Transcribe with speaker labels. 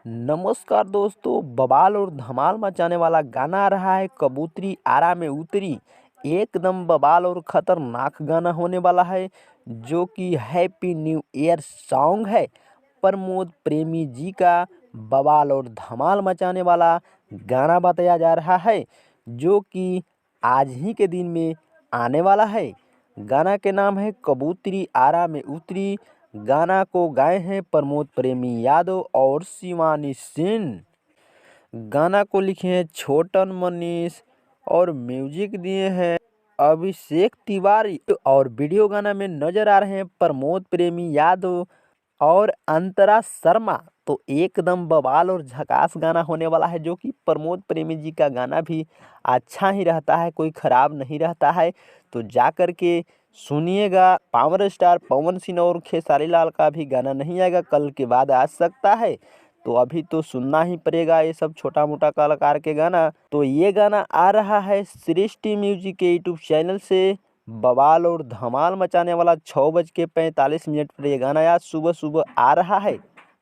Speaker 1: नमस्कार दोस्तों, बवाल और धमाल मचाने वाला गाना आ रहा है कबूतरी आरा में उतरी। एकदम बवाल और खतरनाक गाना होने वाला है जो कि हैप्पी न्यू ईयर सॉन्ग है। प्रमोद प्रेमी जी का बवाल और धमाल मचाने वाला गाना बताया जा रहा है जो कि आज ही के दिन में आने वाला है। गाना के नाम है कबूतरी आरा में उतरी। गाना को गाए हैं प्रमोद प्रेमी यादव और शिवानी सिंह। गाना को लिखे हैं छोटन मनीष और म्यूजिक दिए हैं अभिषेक तिवारी। और वीडियो गाना में नजर आ रहे हैं प्रमोद प्रेमी यादव और अंतरा शर्मा। तो एकदम बवाल और झकास गाना होने वाला है जो कि प्रमोद प्रेमी जी का गाना भी अच्छा ही रहता है, कोई खराब नहीं रहता है। तो जा कर के सुनिएगा। पावर स्टार पवन सिंह और खेसारी लाल का भी गाना नहीं आएगा, कल के बाद आ सकता है। तो अभी तो सुनना ही पड़ेगा ये सब छोटा मोटा कलाकार के गाना। तो ये गाना आ रहा है सृष्टि म्यूजिक के यूट्यूब चैनल से। बवाल और धमाल मचाने वाला 6:45 पर ये गाना आज सुबह सुबह आ रहा है।